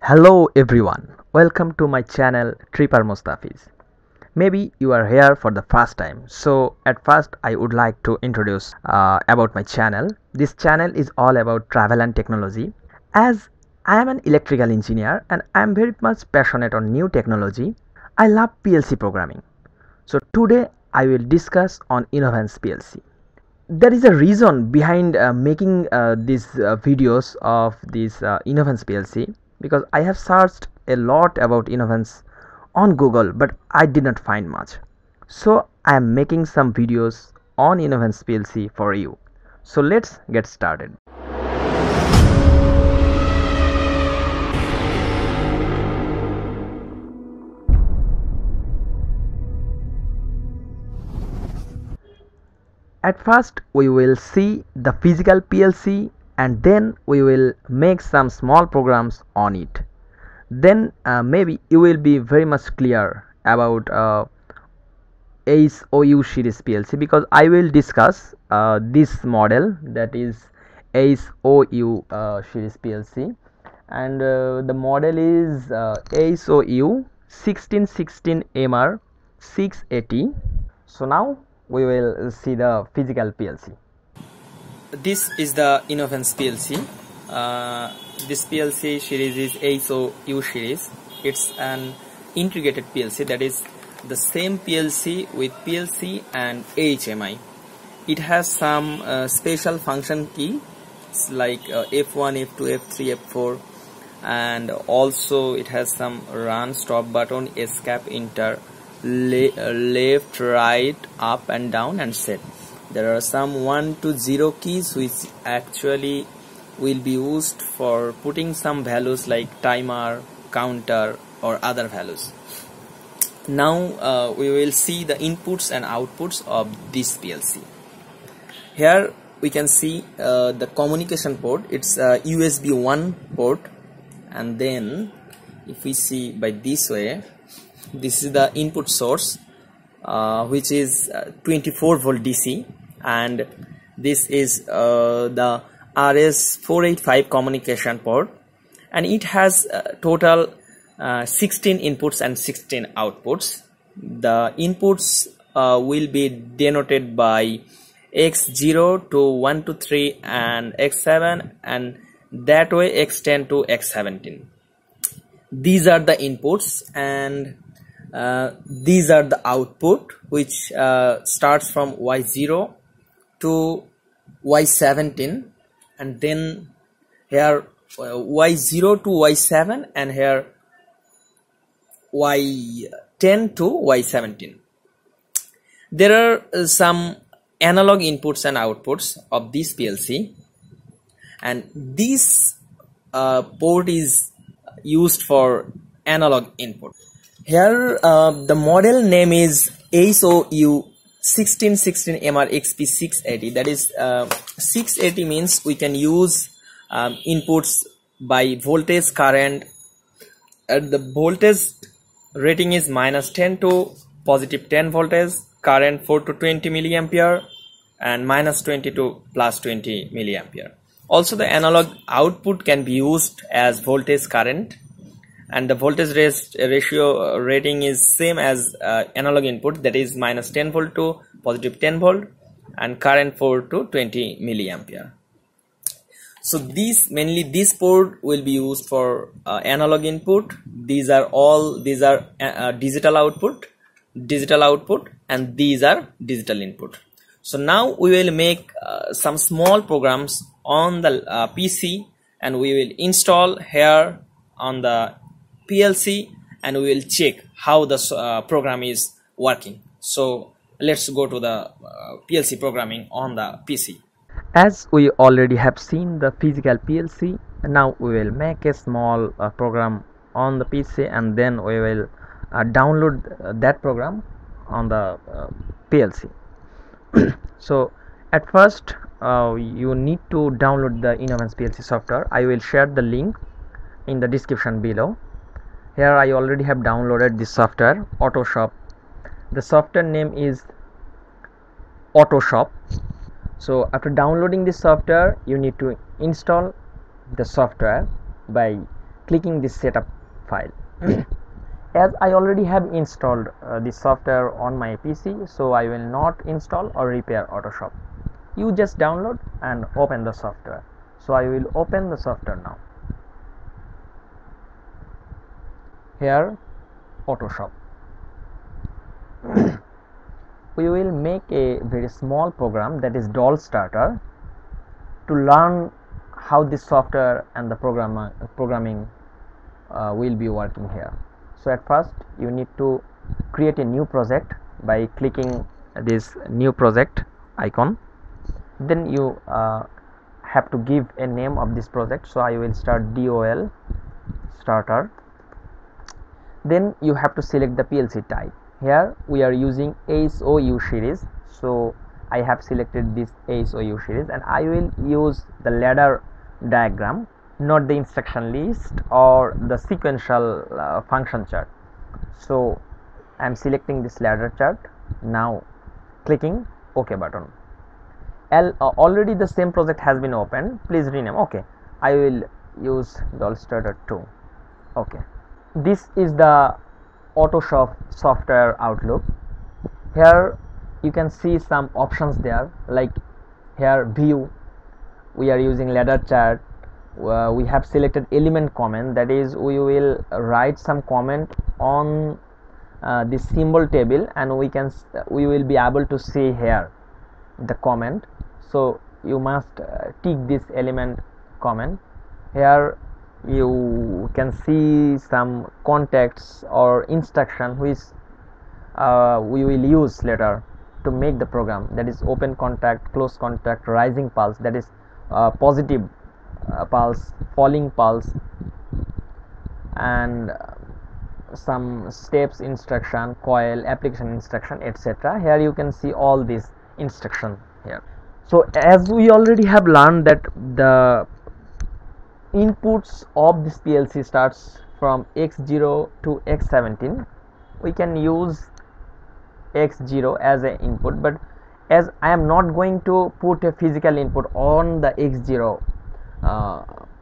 Hello everyone, welcome to my channel Tripper MOSTAFIZ. Maybe you are here for the first time, so at first I would like to introduce about my channel. This channel is all about travel and technology. As I am an electrical engineer and I am very much passionate on new technology, I love PLC programming. So today I will discuss on Inovance PLC. There is a reason behind making these videos of this Inovance PLC, because I have searched a lot about Inovance on Google, but I did not find much. So I am making some videos on Inovance PLC for you. So let's get started. At first we will see the physical PLC and then we will make some small programs on it. Then maybe you will be very much clear about eee-Mostafizur series PLC, because I will discuss this model, that is eee-Mostafizur series PLC, and the model is eee-Mostafizur 1616 MR 680. So now we will see the physical PLC. This is the Inovance PLC. This PLC series is eee-Mostafizur series. It's an integrated PLC, that is the same PLC with PLC and HMI. It has some special function keys like F1, F2, F3, F4, and also it has some run, stop button, escape, enter, left, right, up and down, and set. There are some 1 to 0 keys which actually will be used for putting some values like timer, counter or other values. Now we will see the inputs and outputs of this PLC. Here we can see the communication port. It's a USB 1 port, and then if we see by this way, this is the input source, which is 24 volt DC, and this is the RS485 communication port, and it has total 16 inputs and 16 outputs. The inputs will be denoted by X0 to 1 to 3 and X7, and that way X10 to X17. These are the inputs, and these are the output, which starts from Y0 to Y17, and then here Y0 to Y7, and here Y10 to Y17. There are some analog inputs and outputs of this PLC, and this port is used for analog input. Here the model name is eee-Mostafizur 1616 MR XP 680. That is 680 means we can use inputs by voltage, current. The voltage rating is -10 to +10 voltage, current 4 to 20 milliampere, and -20 to +20 milliampere. Also the analog output can be used as voltage, current, and the voltage ratio rating is same as analog input, that is -10 volt to +10 volt, and current 4 to 20 milliampere. So mainly this port will be used for analog input. These are digital output, and these are digital input. So now we will make some small programs on the PC, and we will install here on the PLC, and we will check how the program is working. So let's go to the PLC programming on the PC. As we already have seen the physical PLC, now we will make a small program on the PC, and then we will download that program on the PLC. So at first you need to download the Inovance PLC software. I will share the link in the description below. Here I already have downloaded this software, Autoshop. The software name is Autoshop. So after downloading this software, you need to install the software by clicking this setup file. As I already have installed this software on my PC, so I will not install or repair Autoshop. You just download and open the software. So I will open the software now. Here, Autoshop. We will make a very small program, that is DOL starter, to learn how this software and the programming will be working here. So at first you need to create a new project by clicking this new project icon. Then you have to give a name of this project. So I will start DOL starter. Then you have to select the PLC type. Here we are using ASOU series, so I have selected this ASOU series, and I will use the ladder diagram, not the instruction list or the sequential function chart. So I am selecting this ladder chart. Now clicking OK button. Already the same project has been opened. Please rename. Okay, I will use DOL starter 2. Okay, this is the Autoshop software outlook. Here you can see some options there, like here view, we are using ladder chart. We have selected element comment, that is we will write some comment on this symbol table, and we will be able to see here the comment. So you must tick this element comment. Here you can see some contexts or instruction which we will use later to make the program, that is open contact, close contact, rising pulse, that is positive pulse, falling pulse, and some steps instruction, coil, application instruction, etc. Here you can see all these instruction here. So as we already have learned that the inputs of this PLC starts from X0 to X17, we can use X0 as an input, but as I am not going to put a physical input on the X0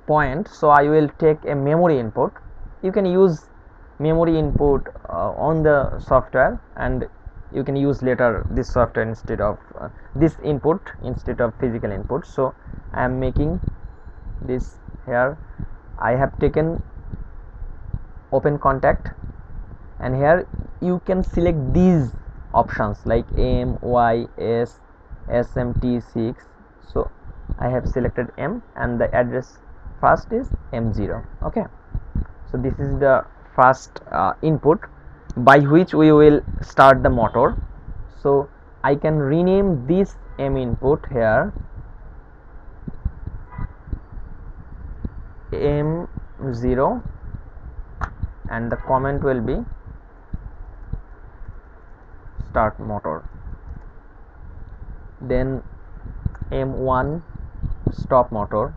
point, so I will take a memory input. You can use memory input on the software, and you can use later this software instead of this input instead of physical input. So I am making this. Here I have taken open contact, and here you can select these options like M, Y, S, SMT6. So I have selected M, and the address first is M0. Okay, so this is the first input by which we will start the motor. So I can rename this M input here M0, and the comment will be start motor. Then M1 stop motor.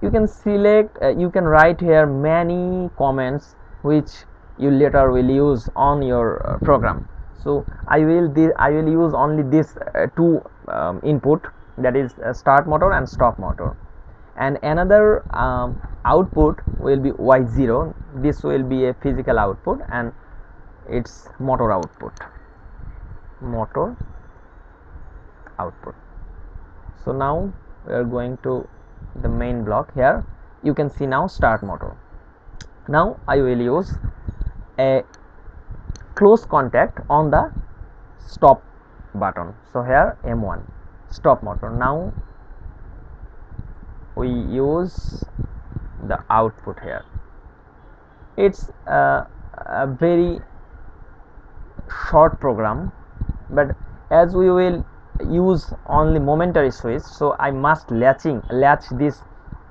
You can select, you can write here many comments which you later will use on your program. So I will use only this two input, that is start motor and stop motor, and another output will be Y0. This will be a physical output, and it's motor output. So now we are going to the main block. Here you can see now start motor. Now I will use a close contact on the stop button. So here M1 stop motor. Now we use the output here. It's a very short program, but as we will use only momentary switch, so I must latch this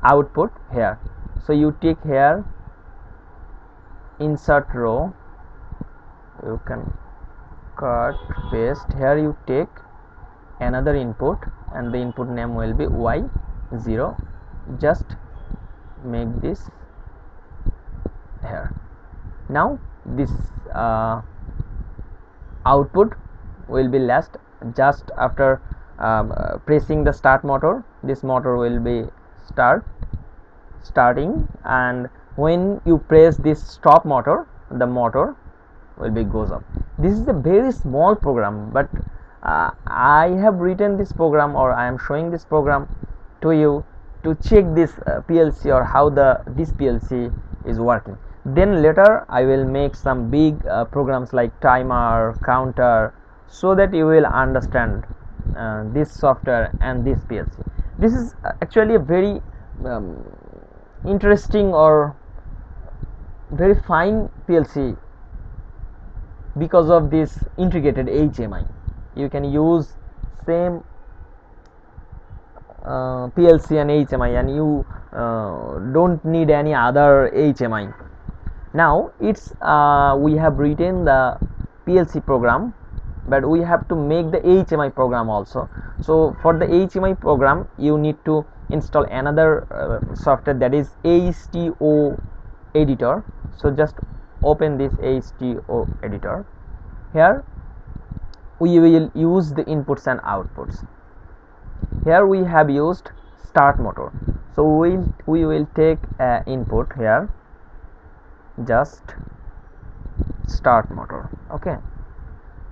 output here. So you take here insert row, you can cut, paste. Here you take another input, and the input name will be Y0. Just make this here. Now this output will be last just after pressing the start motor, this motor will be starting, and when you press this stop motor, the motor will be goes up. This is a very small program, but I have written this program, or I am showing this program to you to check this PLC, or how this PLC is working. Then later I will make some big programs like timer, counter, so that you will understand this software and this PLC. This is actually a very interesting or very fine PLC because of this integrated HMI. You can use same PLC and HMI, and you don't need any other HMI. Now it's we have written the PLC program, but we have to make the HMI program also. So for the HMI program you need to install another software, that is ASTO editor. So just open this ASTO editor. Here we will use the inputs and outputs. Here we have used start motor, so we will take input here, just start motor. Okay,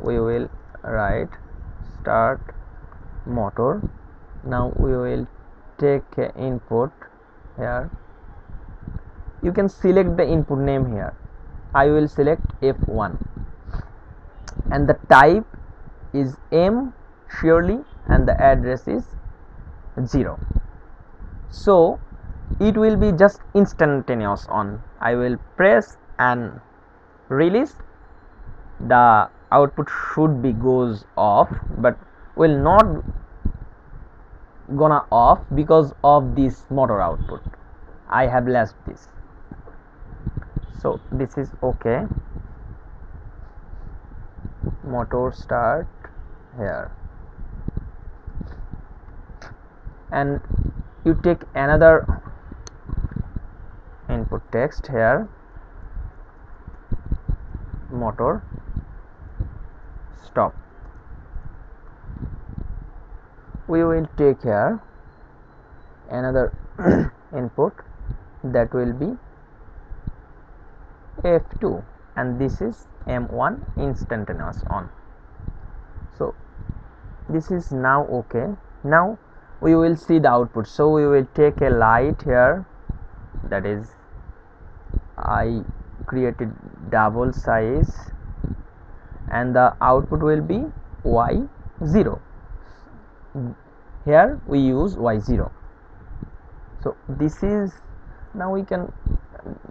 we will write start motor. Now we will take input here. You can select the input name here. I will select F1, and the type is M surely, and the address is 0. So it will be just instantaneous on. I will press and release, the output should be goes off, but will not gonna off because of this motor output. I have left this, so this is okay. Motor start here, and you take another input text here, motor stop. We will take here another input, that will be F2, and this is M1 instantaneous on. So this is now okay. Now we will see the output. So we will take a light here, that is I created double size, and the output will be Y0. Here we use Y0. So this is, now we can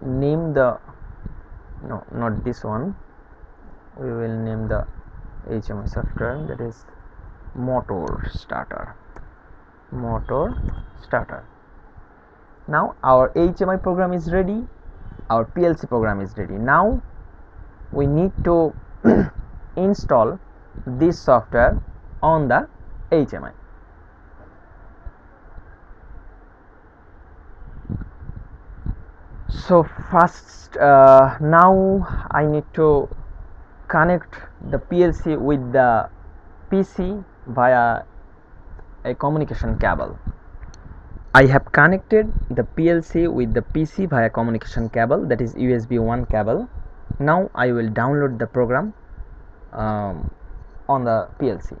name the, no, not this one, we will name the HMI software, that is motor starter. Now our HMI program is ready, our PLC program is ready. Now we need to install this software on the HMI. So first now I need to connect the PLC with the PC via a communication cable. I have connected the PLC with the PC via communication cable, that is USB 1 cable. Now I will download the program on the PLC.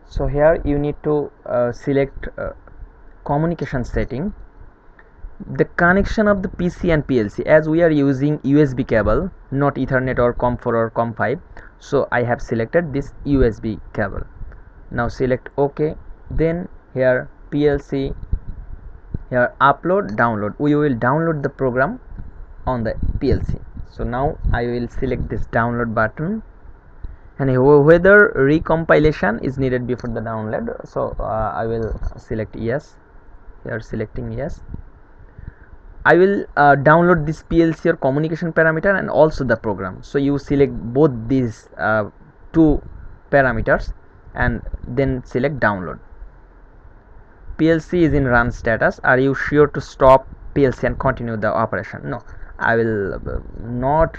So here you need to select communication setting, the connection of the PC and PLC, as we are using USB cable, not Ethernet or COM4 or COM5. So I have selected this USB cable. Now select OK. Then here PLC, here upload, download. We will download the program on the PLC. So now I will select this download button, and whether recompilation is needed before the download. So I will select yes. Here selecting yes. I will download this PLC or communication parameter and also the program. So you select both these two parameters and then select download. PLC is in run status. Are you sure to stop PLC and continue the operation? No, I will not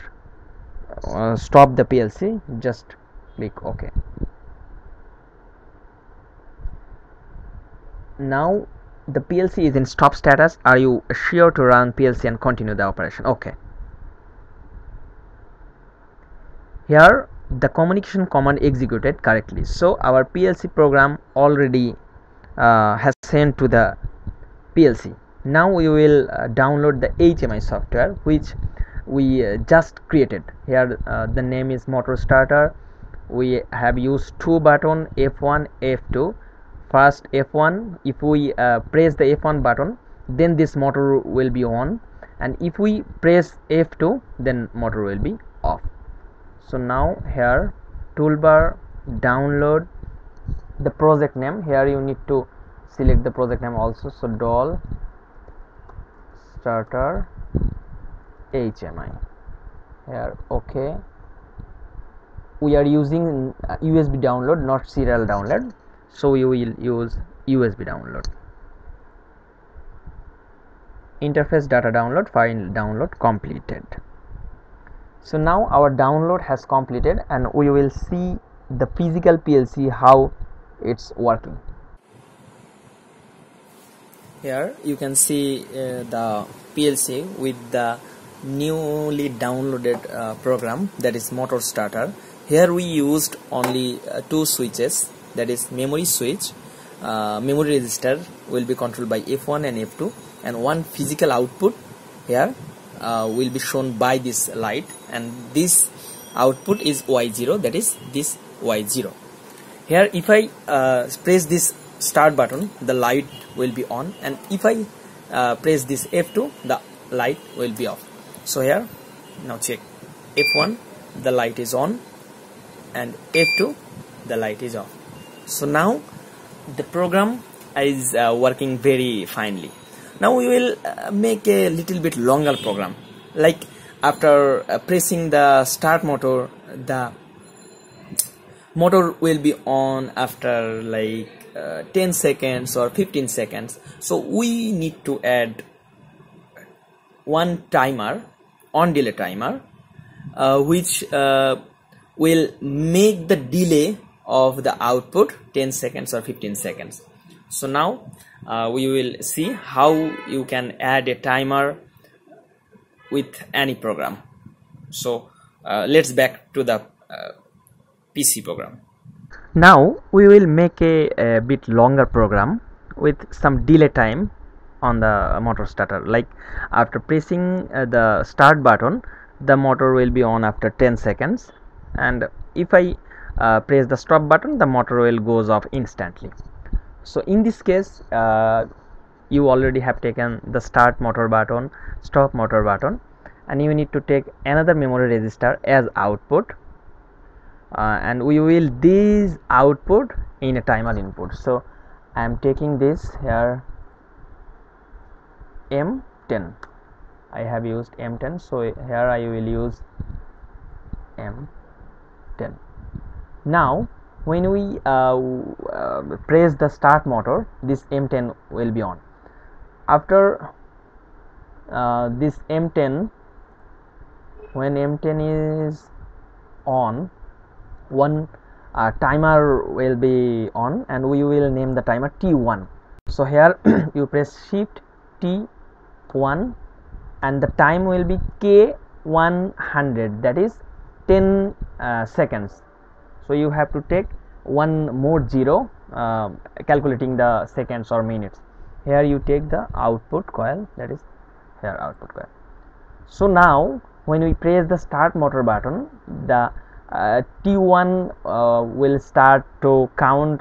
stop the PLC, just click OK. now the PLC is in stop status. Are you sure to run PLC and continue the operation? Okay. Here the communication command executed correctly, so our PLC program already has sent to the PLC. Now we will download the HMI software which we just created. Here the name is motor starter. We have used two button, F1, F2. First F1, if we press the F1 button, then this motor will be on, and if we press F2, then motor will be off. So now here toolbar, download the project name. Here you need to select the project name also. So DOL starter HMI. Here okay. We are using USB download, not serial download, so we will use USB download. Interface data download, file download completed. So now our download has completed, and we will see the physical PLC how it's working. Here you can see the PLC with the newly downloaded program, that is motor starter. Here we used only two switches, that is memory switch, memory register will be controlled by F1 and F2, and one physical output here will be shown by this light, and this output is Y0, that is this Y0. Here if I press this start button, the light will be on, and if I press this F2, the light will be off. So here now check, F1 the light is on, and F2 the light is off. So now the program is working very finely. Now we will make a little bit longer program, like after pressing the start motor, the motor will be on after like 10 seconds or 15 seconds. So we need to add one timer, on delay timer, which will make the delay of the output 10 seconds or 15 seconds. So now we will see how you can add a timer with any program. So let's back to the PC program. Now we will make a bit longer program with some delay time on the motor starter. Like after pressing the start button, the motor will be on after 10 seconds, and if I press the stop button, the motor will goes off instantly. So in this case you already have taken the start motor button, stop motor button, and you need to take another memory register as output, and we will this output in a timer input. So I am taking this here M10. I have used M10, so here I will use M10. Now when we press the start motor, this M10 will be on. After this M10, when M10 is on, one timer will be on, and we will name the timer T1. So here you press shift T1, and the time will be K100, that is 10 seconds. So you have to take one more zero, calculating the seconds or minutes. Here you take the output coil, that is here output coil. So now when we press the start motor button, the T1 will start to count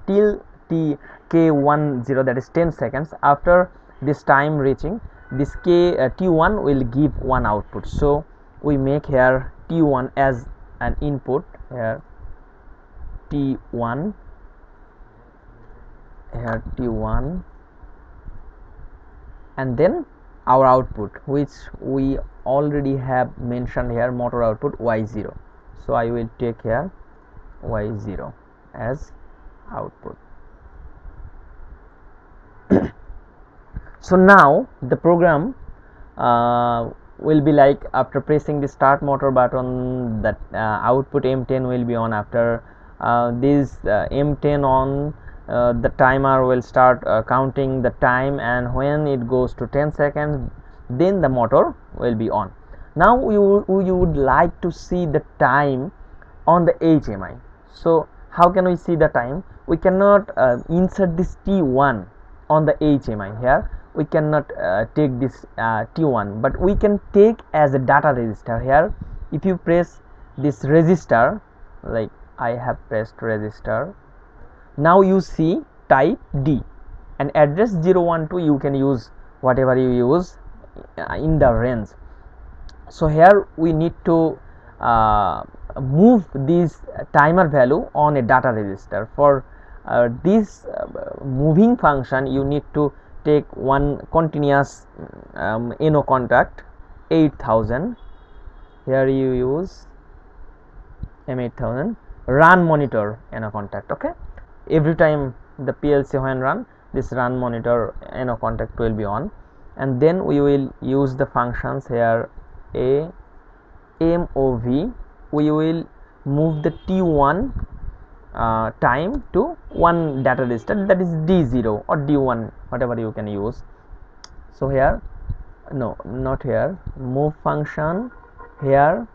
till K10, that is 10 seconds. After this time reaching, this T1 will give one output. So we make here T1 as an input, here T1, here T1, and then our output, which we already have mentioned here, motor output Y0. So I will take here Y0 as output. So now the program will be like, after pressing the start motor button, that output M10 will be on. After this M10 on, the timer will start counting the time, and when it goes to 10 seconds, then the motor will be on. Now you would like to see the time on the HMI. So how can we see the time? We cannot insert this T1 on the HMI. Here we cannot take this T1, but we can take as a data register. Here if you press this register, like I have pressed register, now you see type D and address 012. You can use whatever you use in the range. So here we need to move this timer value on a data register. For this moving function, you need to take one continuous NO contact 8000. Here you use M8000 run monitor NO contact. Okay, every time the PLC when run, this run monitor NO contact will be on, and then we will use the functions here a MOV. We will move the T1 time to one data register, that is D0 or D1, whatever you can use. So here, no, not here, move function here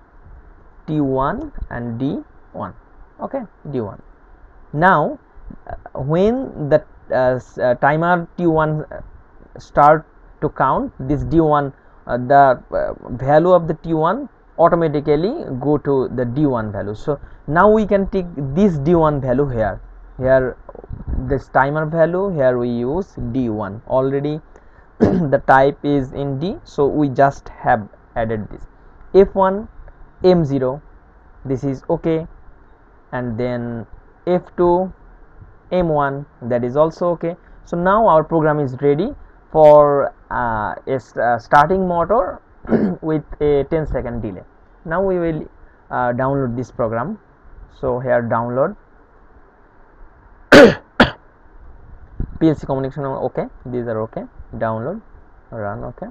T1 and D1. Okay, D1. Now when the timer T1 start to count, this D1 the value of the T1 automatically go to the D1 value. So now we can take this D1 value here. Here this timer value, here we use D1. Already the type is in D, so we just have added this F1 M0, this is okay, and then F2 M1, that is also okay. So now our program is ready for a starting motor with a 10-second delay. Now we will download this program. So here download PLC communication, okay, these are okay, download, run, okay,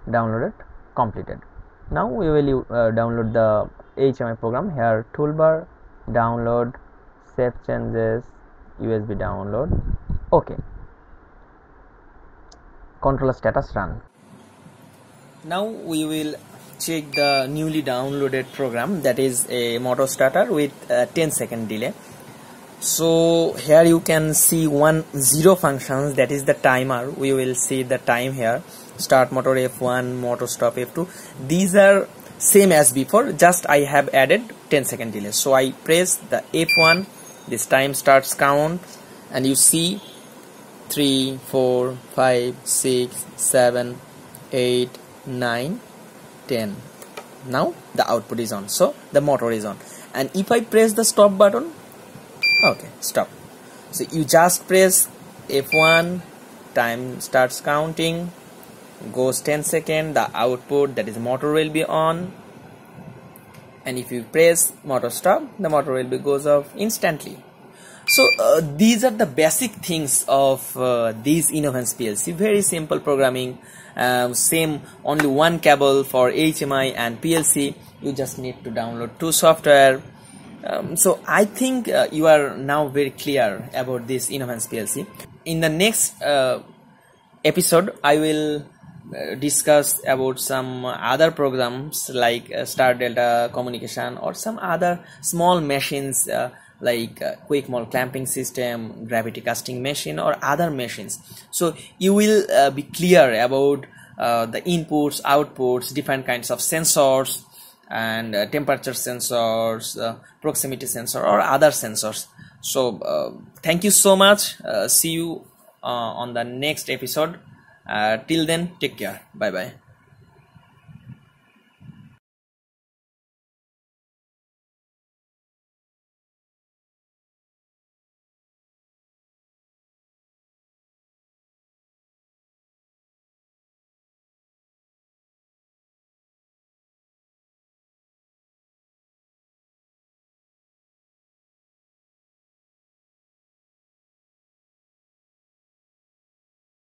downloaded, completed. Now we will download the HMI program. Here toolbar, download, save changes, USB download, okay, controller status, run. Now we will check the newly downloaded program, that is a motor starter with a 10-second delay. So here you can see 10 functions, that is the timer. We will see the time here, start motor F1, motor stop F2. These are same as before, just I have added 10-second delay. So I press the F1, this time starts count, and you see 3, 4, 5, 6, 7, 8, 9, 10. Now the output is on, so the motor is on. And if I press the stop button, okay, stop. So you just press F1, time starts counting, goes 10 seconds, the output, that is motor, will be on. And if you press motor stop, the motor will be goes off instantly. So these are the basic things of this Inovance PLC. Very simple programming, same, only one cable for HMI and PLC. You just need to download 2 software. So I think you are now very clear about this Inovance PLC. In the next episode, I will discuss about some other programs like star delta communication, or some other small machines like quick mold clamping system, gravity casting machine, or other machines. So you will be clear about the inputs, outputs, different kinds of sensors, and temperature sensors, proximity sensor, or other sensors. So thank you so much. See you on the next episode. Till then, take care. Bye bye.